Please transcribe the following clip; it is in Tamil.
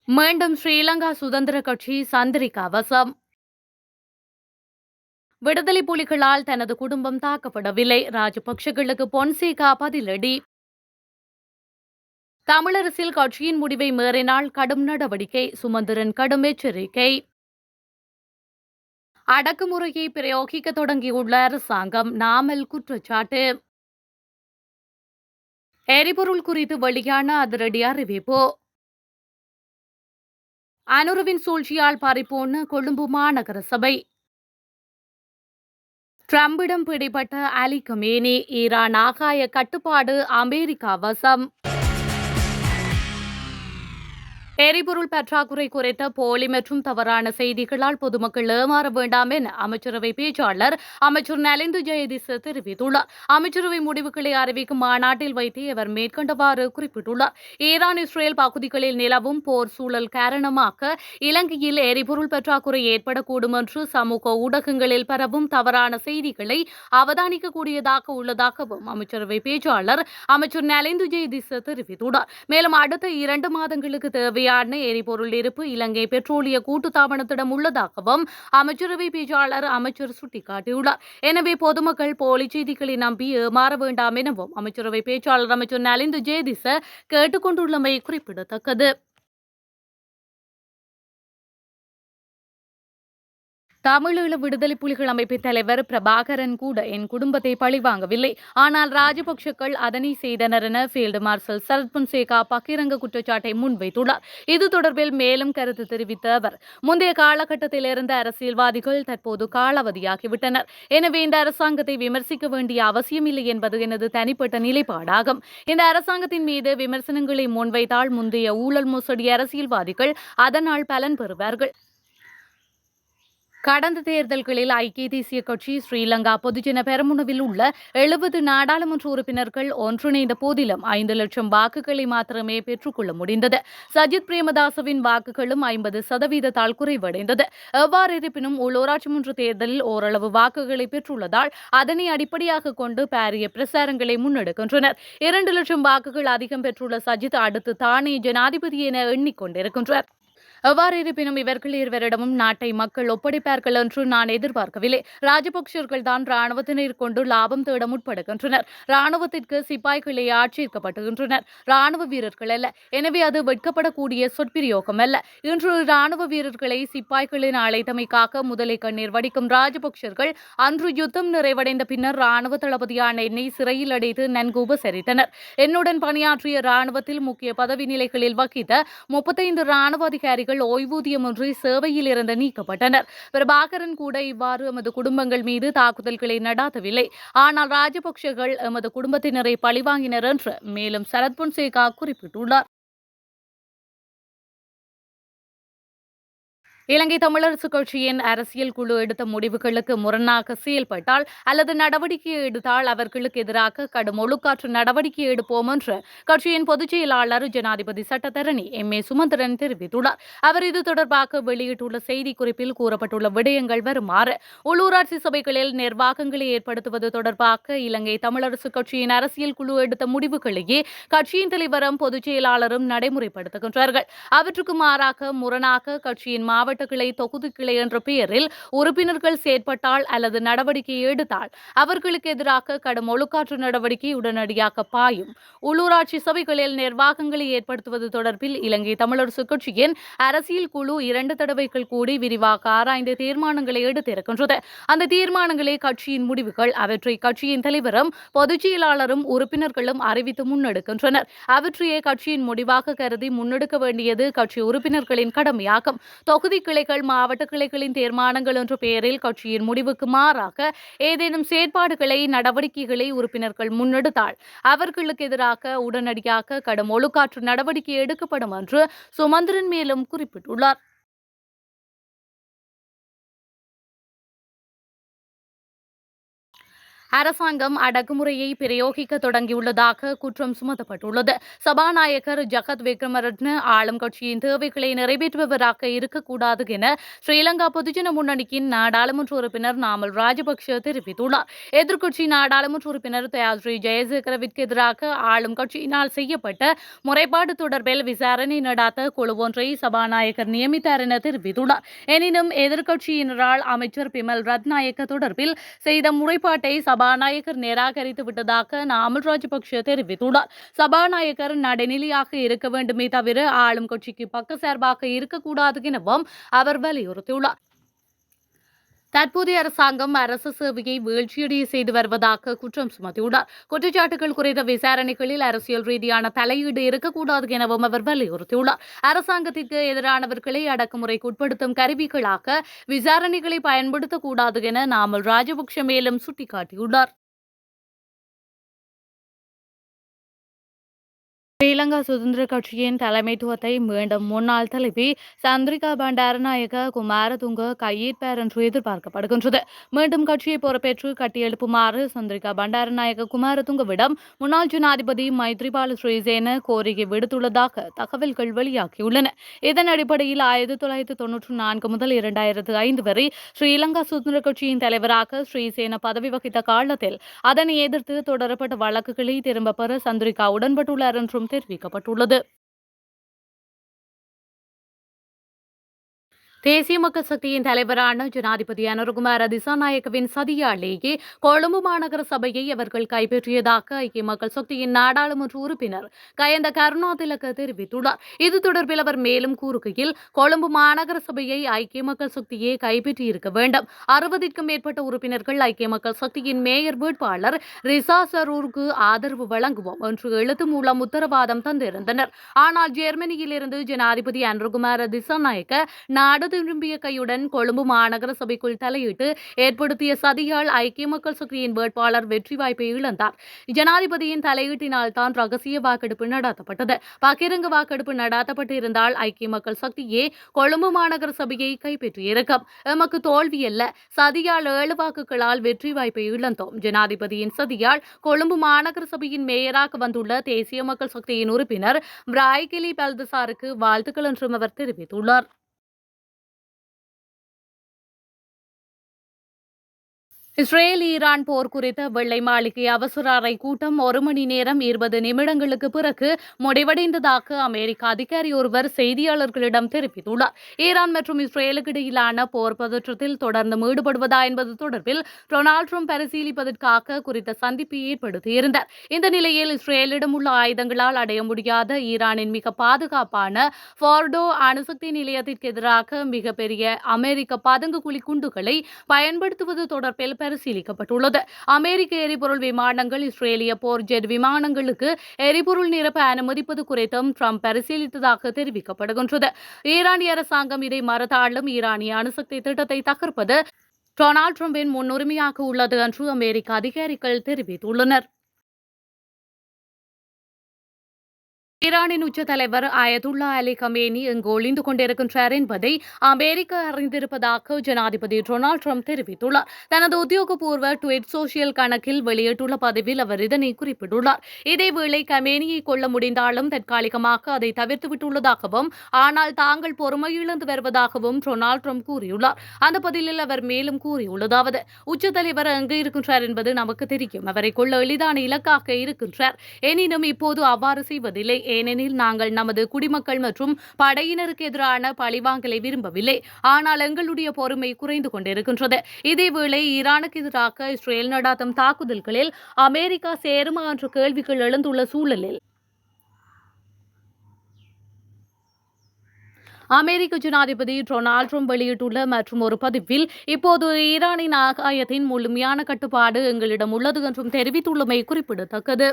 மீண்டும் ஸ்ரீலங்கா சுதந்திர கட்சி சந்திரிகா வசம். விடுதலை புலிகளால் தனது குடும்பம் தாக்கப்படவில்லை. ராஜபக்சேகளுக்கு பொன்சேகா பதிலடி. தமிழரசில் கட்சியின் முடிவை மீறினால் கடும் நடவடிக்கை. சுமந்திரன் கடும் எச்சரிக்கை. அடக்குமுறையை பிரயோகிக்க தொடங்கியுள்ள அரசாங்கம் நாமல் குற்றச்சாட்டு. எரிபொருள் குறித்து வெளியான அதிரடி அறிவிப்பு. அனுருவின் சூழ்ச்சியால் பறிபோன கொழும்பு மாநகர சபை. ட்ரம்பிடம் பிடிபட்ட அலி கமேனி. ஈரான் ஆகாய கட்டுப்பாடு அமெரிக்கா வசம். எரிபொருள் பற்றாக்குறை குறித்த போலி மற்றும் தவறான செய்திகளால் பொதுமக்கள் ஏமாற வேண்டாம் என அமைச்சரவை பேச்சாளர் அமைச்சர் நலிந்து ஜெயதிச தெரிவித்துள்ளார். அமைச்சரவை முடிவுகளை அறிவிக்கும் மாநாட்டில் வைத்து அவர் மேற்கண்டவாறு குறிப்பிட்டுள்ளார். ஈரான் இஸ்ரேல் பகுதிகளில் நிலவும் போர் சூழல் காரணமாக இலங்கையில் எரிபொருள் பற்றாக்குறை ஏற்படக்கூடும் என்று சமூக ஊடகங்களில் பரவும் தவறான செய்திகளை அவதானிக்கக்கூடியதாக உள்ளதாகவும் அமைச்சரவை பேச்சாளர் அமைச்சர் நலிந்து ஜெயதிச தெரிவித்துள்ளார். மேலும் அடுத்த 2 மாதங்களுக்கு தேவையான எரிபொருள் இருப்பு இலங்கை பெட்ரோலிய கூட்டுத்தாபனத்திடம் உள்ளதாகவும் அமைச்சரவை பேச்சாளர் அமைச்சர் சுட்டிக்காட்டியுள்ளார். எனவே பொதுமக்கள் போலி செய்திகளை நம்பி ஏமாற வேண்டாம் எனவும் அமைச்சரவை பேச்சாளர் அமைச்சர் நலிந்து ஜேதிச கேட்டுக் கொண்டுள்ளமை குறிப்பிடத்தக்கது. தமிழீழ விடுதலை புலிகள் அமைப்பின் தலைவர் பிரபாகரன் கூட என் குடும்பத்தை பழிவாங்கவில்லை, ஆனால் ராஜபக்சேக்கள் அதனை செய்தனர் என ஃபீல்டு மார்ஷல் சரத் பொன்சேகா பகிரங்க குற்றச்சாட்டை முன்வைத்துள்ளார். இது தொடர்பில் மேலும் கருத்து தெரிவித்த அவர், முந்தைய காலகட்டத்தில் இருந்த அரசியல்வாதிகள் தற்போது காலாவதியாகிவிட்டனர். எனவே இந்த அரசாங்கத்தை விமர்சிக்க வேண்டிய அவசியமில்லை என்பது எனது தனிப்பட்ட நிலைப்பாடாகும். இந்த அரசாங்கத்தின் மீது விமர்சனங்களை முன்வைத்தால் முந்தைய ஊழல் மோசடி அரசியல்வாதிகள் அதனால் பலன் பெறுவார்கள். கடந்த தேர்தல்களில் ஐக்கிய தேசிய கட்சி ஸ்ரீலங்கா பொதுஜன பெரமுனவில் உள்ள 70 நாடாளுமன்ற உறுப்பினர்கள் ஒன்றிணைந்த போதிலும் 5 லட்சம் வாக்குகளை மாத்திரமே பெற்றுக்கொள்ள முடிந்தது. சஜித் பிரேமதாசவின் வாக்குகளும் 50% குறைவடைந்தது. எவ்வாறு இருப்பினும் உள்ளூராட்சி மன்ற தேர்தலில் ஓரளவு வாக்குகளை பெற்றுள்ளதால் அதனை அடிப்படையாக கொண்டு பாரிய பிரசாரங்களை முன்னெடுக்கின்றனர். 2 லட்சம் வாக்குகள் அதிகம் பெற்றுள்ள சஜித் அடுத்து தானே ஜனாதிபதி என எண்ணிக்கொண்டிருக்கின்றார். எவ்வாறு இருப்பினும் இவர்கள் இருவரிடமும் நாட்டை மக்கள் ஒப்படைப்பார்கள் என்று நான் எதிர்பார்க்கவில்லை. ராஜபக்சர்கள் தான் ராணுவத்தினர் கொண்டு லாபம் தேட முற்படுகின்றனர். ராணுவத்திற்கு சிப்பாய்களே ஆட்சேர்க்கப்படுகின்றனர், ராணுவ வீரர்கள் அல்ல. எனவே அது வெட்கப்படக்கூடிய சொற்பிரயோகம் அல்ல. இன்று ராணுவ வீரர்களை சிப்பாய்கள் என அழைத்தமைக்காக முதலை கண்ணீர் வடிக்கும் ராஜபக்சர்கள் அன்று யுத்தம் நிறைவடைந்த பின்னர் ராணுவ தளபதியான என்னை சிறையில் அடைத்து நன்கு உபசரித்தனர். என்னுடன் பணியாற்றிய ராணுவத்தில் முக்கிய பதவி நிலைகளில் வகித்த 35 ராணுவ அதிகாரிகள் ஓய்வூதியமின்றி சேவையில் இருந்து நீக்கப்பட்டனர். பிரபாகரன் கூட இவ்வாறு எமது குடும்பங்கள் மீது தாக்குதல்களை நடாத்தவில்லை, ஆனால் ராஜபக்சேகள் எமது குடும்பத்தினரை பழிவாங்கினர் என்று மேலும் சரத் பொன்சேகா குறிப்பிட்டுள்ளார். இலங்கை தமிழரசுக் கட்சியின் அரசியல் குழு எடுத்த முடிவுகளுக்கு முரணாக செயல்பட்டால் அல்லது நடவடிக்கை எடுத்தால் அவர்களுக்கு எதிராக கடும் ஒழுக்காற்று நடவடிக்கை எடுப்போம் என்று கட்சியின் பொதுச் செயலாளர் ஜனாதிபதி சட்டத்தரணி எம்.ஏ. சுமந்திரன் தெரிவித்துள்ளார். அவர் இது தொடர்பாக வெளியிட்டுள்ள செய்திக்குறிப்பில் கூறப்பட்டுள்ள விடயங்கள் வருமாறு: உள்ளூராட்சி சபைகளில் நிர்வாகங்களை ஏற்படுத்துவது தொடர்பாக இலங்கை தமிழரசுக் கட்சியின் அரசியல் குழு எடுத்த முடிவுகளையே கட்சியின் தலைவரும் பொதுச் செயலாளரும் நடைமுறைப்படுத்துகின்றார்கள். அவற்றுக்கு மாறாக முரணாக கட்சியின் மாவட்ட கிளை, தொகுதி கிளை என்ற பெயரில் உறுப்பினர்கள் செயற்பட்டால் அல்லது நடவடிக்கை எடுத்தால் அவர்களுக்கு எதிராக கடும் ஒழுக்காற்று நடவடிக்கை உடனடியாக பாயும். உள்ளூராட்சி சபைகளில் நிர்வாகங்களை ஏற்படுத்துவது தொடர்பில் இலங்கை தமிழரசு கட்சியின் அரசியல் குழு 2 தடவைகள் கூடி விரிவாக ஆராய்ந்து தீர்மானங்களை எடுத்திருக்கின்றது. அந்த தீர்மானங்களே கட்சியின் முடிவுகள். அவற்றை கட்சியின் தலைவரும் பொதுச் செயலாளரும் உறுப்பினர்களும் அறிவித்து முன்னெடுக்கின்றனர். அவற்றையே கட்சியின் முடிவாக கருதி முன்னெடுக்க வேண்டியது கட்சி உறுப்பினர்களின் கடமையாகும். தொகுதி கிளைகள், மாவட்ட கிளைகளின் தீர்மானங்கள் என்ற பெயரில் கட்சியின் முடிவுக்கு மாறாக ஏதேனும் செயற்பாடுகளை, நடவடிக்கைகளை உறுப்பினர்கள் முன்னெடுத்தால் அவர்களுக்கு எதிராக உடனடியாக கடும் ஒழுக்காற்று நடவடிக்கை எடுக்கப்படும் என்று சுமந்திரன் மேலும் குறிப்பிட்டுள்ளார். அரசாங்கம் அடக்குமுறையை பிரயோகிக்க தொடங்கியுள்ளதாக குற்றம் சுமத்தப்பட்டுள்ளது. சபாநாயகர் ஜகத் விக்ரமரட்ன ஆளும் கட்சியின் தேவைகளை நிறைவேற்றுபவராக இருக்கக்கூடாது என ஸ்ரீலங்கா பொதுஜன முன்னணியின் நாடாளுமன்ற உறுப்பினர் நாமல் ராஜபக்ஷ தெரிவித்துள்ளார். எதிர்க்கட்சி நாடாளுமன்ற உறுப்பினர் தயாஸ்ரீ ஜெயசேகரவிற்கு எதிராக ஆளும் கட்சியினால் செய்யப்பட்ட முறைப்பாடு தொடர்பில் விசாரணை நடாத்த குழு ஒன்றை சபாநாயகர் நியமித்தார் என தெரிவித்துள்ளார். எனினும் எதிர்க்கட்சியினரால் அமைச்சர் பிமல் ரத்நாயக்க தொடர்பில் செய்த முறைப்பாட்டை சபாநாயகர் நிராகரித்து விட்டதாக நாமல் ராஜபக்ஷ தெரிவித்துள்ளார். சபாநாயகர் நடுநிலையாக இருக்க வேண்டுமே தவிர ஆளும் கட்சிக்கு பக்கசார்பாக இருக்கக்கூடாது எனவும் அவர் வலியுறுத்தியுள்ளார். தற்போதைய அரசாங்கம் அரசு சேவையை வீழ்ச்சியடைய செய்து வருவதாக குற்றம் சுமத்தியுள்ளார். குற்றச்சாட்டுகள் குறித்த விசாரணைகளில் அரசியல் ரீதியான தலையீடு இருக்கக்கூடாது எனவும் அவர் வலியுறுத்தியுள்ளார். அரசாங்கத்திற்கு எதிரானவர்களை அடக்குமுறைக்கு உட்படுத்தும் கருவிகளாக விசாரணைகளை பயன்படுத்தக்கூடாது என நாமல் ராஜபக்ஷ மேலும் சுட்டிக்காட்டியுள்ளார். ஸ்ரீலங்கா சுதந்திர கட்சியின் தலைமைத்துவத்தை மீண்டும் முன்னாள் தலைவி சந்திரிகா பண்டாரநாயக குமாரதுங்க கையேற்பார் என்று எதிர்பார்க்கப்படுகின்றது. மீண்டும் கட்சியை பொறுப்பேற்று கட்டியெழுப்புமாறு சந்திரிகா பண்டாரநாயக குமாரதுங்கவிடம் முன்னாள் ஜனாதிபதி மைத்ரிபால சிறிசேன கோரிக்கை விடுத்துள்ளதாக தகவல்கள் வெளியாகியுள்ளன. இதன் அடிப்படையில் 1994 முதல் 2005 வரை ஸ்ரீலங்கா சுதந்திர கட்சியின் தலைவராக ஸ்ரீசேன பதவி வகித்த காலத்தில் அதனை எதிர்த்து தொடரப்பட்ட வழக்குகளை திரும்பப் பெற சந்திரிகா உடன்பட்டுள்ளார் என்றும் தெரிவிக்கப்பட்டுள்ளது. தேசிய மக்கள் சக்தியின் தலைவரான ஜனாதிபதி அனுரகுமார திசாநாயக்கவின் சதியாலேயே கொழும்பு மாநகர சபையை அவர்கள் கைப்பற்றியதாக ஐக்கிய மக்கள் சக்தியின் நாடாளுமன்ற உறுப்பினர் கயந்த கருணாதிலக்க தெரிவித்துள்ளார். இது தொடர்பில் அவர் மேலும் கூறுகையில், கொழும்பு மாநகர சபையை ஐக்கிய மக்கள் சக்தியே கைப்பற்றியிருக்க வேண்டும். 60க்கும் மேற்பட்ட உறுப்பினர்கள் ஐக்கிய மக்கள் சக்தியின் மேயர் வேட்பாளர் ரிசா சரூருக்கு ஆதரவு வழங்குவோம் என்று எழுத்து மூலம் உத்தரவாதம் தந்திருந்தனர். ஆனால் ஜெர்மனியிலிருந்து ஜனாதிபதி அனுரகுமார திசாநாயக்க நாடு திரும்பிய கையுடன் கொழும்பு மாநகர சபைக்குள் தலையிட்டு ஏற்படுத்திய சதியால் ஐக்கிய மக்கள் சக்தியின் வேட்பாளர் வெற்றி வாய்ப்பை இழந்தார். ஜனாதிபதியின் தலையீட்டினால் தான் ரகசிய வாக்கெடுப்பு நடத்தப்பட்டது. பகிரங்க வாக்கெடுப்பு நடத்தப்பட்டிருந்தால் ஐக்கிய மக்கள் சக்தியே கொழும்பு மாநகர சபையை கைப்பற்றியிருக்கும். எமக்கு தோல்வியல்ல, சதியால் 7 வாக்குகளால் வெற்றி வாய்ப்பை இழந்தோம். ஜனாதிபதியின் சதியால் கொழும்பு மாநகர சபையின் மேயராக வந்துள்ள தேசிய மக்கள் சக்தியின் உறுப்பினர் பிராய்கிலி பல்தசாருக்கு வாழ்த்துக்கள் என்றும் அவர் தெரிவித்துள்ளார். இஸ்ரேல் ஈரான் போர் குறித்த வெள்ளை மாளிகை அவசர அறை கூட்டம் 1 மணி நேரம் 20 நிமிடங்களுக்கு பிறகு முடிவடைந்ததாக அமெரிக்க அதிகாரி ஒருவர் செய்தியாளர்களிடம் தெரிவித்துள்ளார். ஈரான் மற்றும் இஸ்ரேலுக்கு இடையிலான போர் பதற்றத்தில் தொடர்ந்து ஈடுபடுவதா என்பது தொடர்பில் டொனால்ட் ட்ரம்ப் பரிசீலிப்பதற்காக குறித்த சந்திப்பை ஏற்படுத்தியிருந்தார். இந்த நிலையில் இஸ்ரேலிடம் உள்ள ஆயுதங்களால் அடைய முடியாத ஈரானின் மிக பாதுகாப்பான ஃபோர்டோ அணுசக்தி நிலையத்திற்கு எதிராக மிகப்பெரிய அமெரிக்க பதுங்கு குழி குண்டுகளை பயன்படுத்துவது தொடர்பில் பரிசீலிக்கப்பட்டுள்ளது. அமெரிக்க எரிபொருள் விமானங்கள் இஸ்ரேலிய போர் ஜெட் விமானங்களுக்கு எரிபொருள் நிரப்ப அனுமதிப்பது குறித்தும் ட்ரம்ப் பரிசீலித்ததாக தெரிவிக்கப்படுகின்றது. ஈரானிய அரசாங்கம் இதை மறுத்தாலும் ஈரானிய அணுசக்தி திட்டத்தை தகர்ப்பது டொனால்ட் ட்ரம்பின் முன்னுரிமையாக உள்ளது என்று அமெரிக்க அதிகாரிகள் தெரிவித்துள்ளனர். ஈரானின் உச்ச தலைவர் அயதுல்லா அலி கமேனி இங்கு ஒளிந்து கொண்டிருக்கின்றார் என்பதை அமெரிக்கா அறிந்திருப்பதாக ஜனாதிபதி டொனால்ட் ட்ரம்ப் தெரிவித்துள்ளார். தனது உத்தியோகபூர்வ ட்விட் சோசியல் கணக்கில் வெளியிட்டுள்ள பதிவில் அவர் இதனை குறிப்பிட்டுள்ளார். இதேவேளை கமேனியை கொல்ல முடிந்தாலும் தற்காலிகமாக அதை தவிர்த்துவிட்டுள்ளதாகவும், ஆனால் தாங்கள் பொறுமையிழந்து வருவதாகவும் டொனால்ட் ட்ரம்ப் கூறியுள்ளார். அந்த பதிலில் அவர் மேலும் கூறியுள்ளதாவது, உச்ச தலைவர் எங்கு இருக்கின்றார் என்பது நமக்கு தெரியும். அவரை கொல்ல எளிதான இலக்காக இருக்கின்றார். எனினும் இப்போது அவ்வாறு செய்வதில்லை. ஏனெனில் நாங்கள் நமது குடிமக்கள் மற்றும் படையினருக்கு எதிரான பழிவாங்கலை விரும்பவில்லை. ஆனால் எங்களுடைய பொறுமை குறைந்து கொண்டிருக்கின்றது. இதேவேளை ஈரானுக்கு எதிராக இஸ்ரேல் நடாத்தும் தாக்குதல்களில் அமெரிக்கா சேருமா என்ற கேள்விகள் எழுந்துள்ள சூழலில் அமெரிக்க ஜனாதிபதி டொனால்ட் ட்ரம்ப் வெளியிட்டுள்ள மற்றும் ஒரு பதிவில், இப்போது ஈரானின் ஆகாயத்தின் முழுமையான கட்டுப்பாடு எங்களிடம் உள்ளது என்றும் தெரிவித்துள்ளமை குறிப்பிடத்தக்கது.